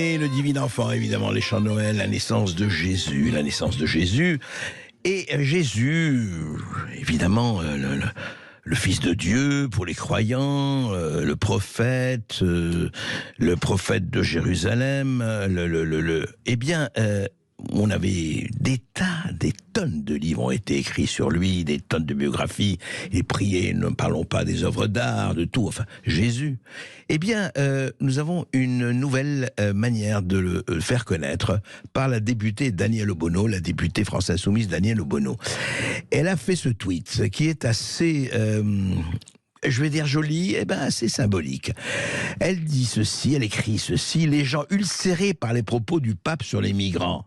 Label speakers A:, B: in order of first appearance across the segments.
A: Et le divin enfant, évidemment, les chants de Noël, la naissance de Jésus, la naissance de Jésus. Et Jésus, évidemment, le Fils de Dieu pour les croyants, le prophète de Jérusalem, eh bien, on avait des tonnes de livres ont été écrits sur lui, des tonnes de biographies, et priés, ne parlons pas des œuvres d'art, de tout, enfin, Jésus. Eh bien, nous avons une nouvelle manière de le faire connaître par la députée Danièle Obono, la députée France Insoumise Danièle Obono. Elle a fait ce tweet qui est assez... je vais dire joli, assez symbolique. Elle dit ceci, elle écrit ceci: les gens ulcérés par les propos du pape sur les migrants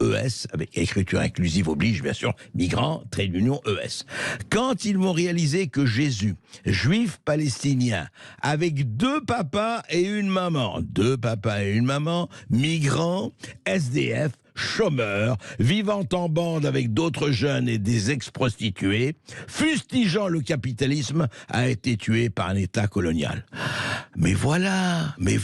A: ES, avec écriture inclusive oblige, bien sûr, migrants, trait d'union ES. Quand ils vont réaliser que Jésus, juif palestinien, avec deux papas et une maman, migrants, SDF, chômeurs, vivant en bande avec d'autres jeunes et des ex-prostituées, fustigeant le capitalisme, a été tué par un État colonial. Mais voilà. Mais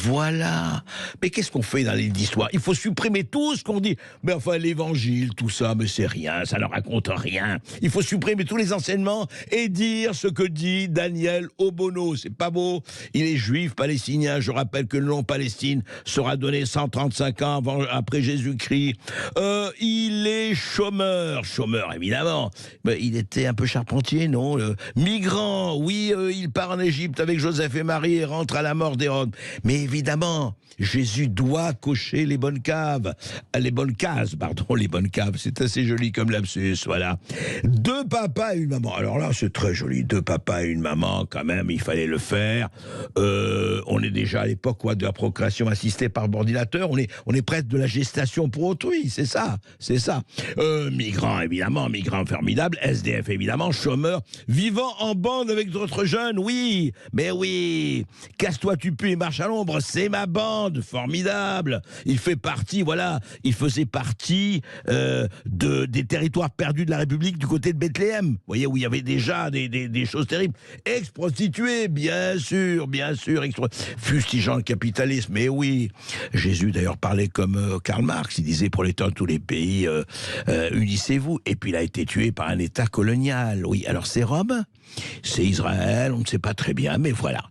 A: qu'est-ce qu'on fait dans les livres d'histoire? Il faut supprimer tout ce qu'on dit. Mais enfin, l'évangile, tout ça, mais c'est rien, ça ne raconte rien. Il faut supprimer tous les enseignements et dire ce que dit Danièle Obono. C'est pas beau. Il est juif palestinien. Je rappelle que le nom Palestine sera donné 135 ans après Jésus-Christ. Il est chômeur évidemment. Mais il était un peu charpentier, non? Migrant, oui, il part en Égypte avec Joseph et Marie et rentre à la mort d'Hérode. Mais évidemment, Jésus doit cocher les bonnes cases, c'est assez joli comme lapsus, voilà. Deux papas et une maman, alors là c'est très joli, deux papas et une maman, quand même, il fallait le faire. On est déjà à l'époque de la procréation assistée par ordinateur, on est près de la gestation pour autrui, c'est ça. Migrants, évidemment, migrants formidables, SDF, évidemment, chômeurs, vivant en bande avec d'autres jeunes, oui, mais oui, casse-toi tu pues et marche à l'ombre, c'est ma bande, formidable. Il faisait partie des territoires perdus de la République du côté de Bethléem, vous voyez, où il y avait déjà des choses terribles. Ex-prostituées, bien sûr, fustigeant le capitalisme, mais oui. Jésus d'ailleurs parlait comme Karl Marx, il disait: prolétaires de tous les pays, unissez-vous. Et puis il a été tué par un État colonial. Oui, alors c'est Rome, c'est Israël, on ne sait pas très bien, mais voilà.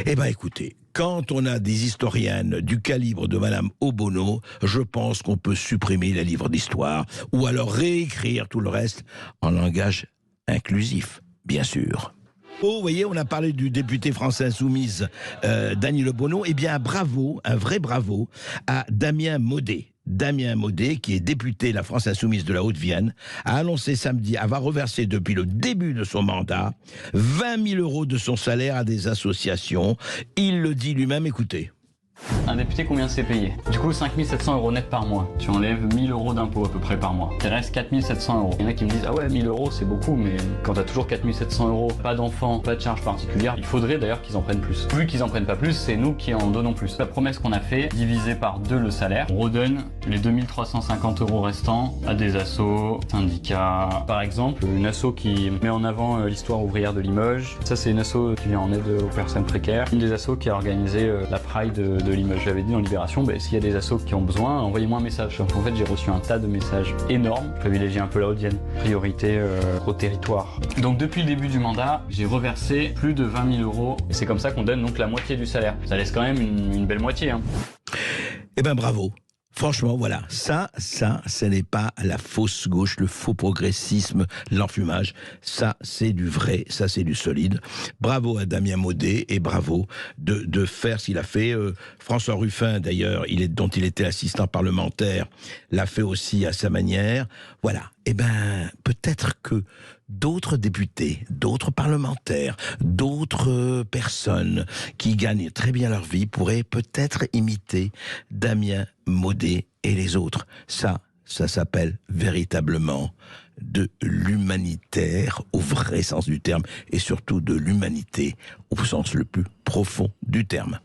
A: Eh bien écoutez, quand on a des historiennes du calibre de Madame Obono, je pense qu'on peut supprimer les livres d'histoire ou alors réécrire tout le reste en langage inclusif, bien sûr. Oh, vous voyez, on a parlé du député France Insoumise Danièle Obono. Eh bien, bravo, un vrai bravo à Damien Maudet. Damien Maudet, qui est député de la France Insoumise de la Haute-Vienne, a annoncé samedi avoir reversé depuis le début de son mandat 20 000 euros de son salaire à des associations. Il le dit lui-même, écoutez.
B: Un député, combien c'est payé? Du coup, 5 700 euros net par mois. Tu enlèves 1000 euros d'impôts à peu près par mois. Il reste 4 700 euros. Il y en a qui me disent: ah ouais, 1000 euros c'est beaucoup, mais quand t'as toujours 4 700 euros, pas d'enfants, pas de charges particulières, il faudrait d'ailleurs qu'ils en prennent plus. Vu qu'ils en prennent pas plus, c'est nous qui en donnons plus. La promesse qu'on a fait, divisé par 2 le salaire, on redonne les 2350 euros restants à des assos, syndicats. Par exemple, une asso qui met en avant l'histoire ouvrière de Limoges. Ça, c'est une asso qui vient en aide aux personnes précaires. Une des assos qui a organisé la Pride de Limoges. J'avais dit dans Libération, s'il y a des assos qui ont besoin, envoyez-moi un message. En fait, j'ai reçu un tas de messages énormes. Je privilégie un peu la Haute-Vienne. Priorité au territoire. Donc depuis le début du mandat, j'ai reversé plus de 20 000 euros. Et c'est comme ça qu'on donne donc la moitié du salaire. Ça laisse quand même une belle moitié.
A: Eh ben bravo. Franchement, voilà, ça, ce n'est pas la fausse gauche, le faux progressisme, l'enfumage. Ça, c'est du vrai, ça, c'est du solide. Bravo à Damien Maudet et bravo de faire ce qu'il a fait. François Ruffin, d'ailleurs, dont il était assistant parlementaire, l'a fait aussi à sa manière. Voilà. Eh ben, peut-être que d'autres députés, d'autres parlementaires, d'autres personnes qui gagnent très bien leur vie pourraient peut-être imiter Damien Maudet et les autres. Ça s'appelle véritablement de l'humanitaire au vrai sens du terme et surtout de l'humanité au sens le plus profond du terme.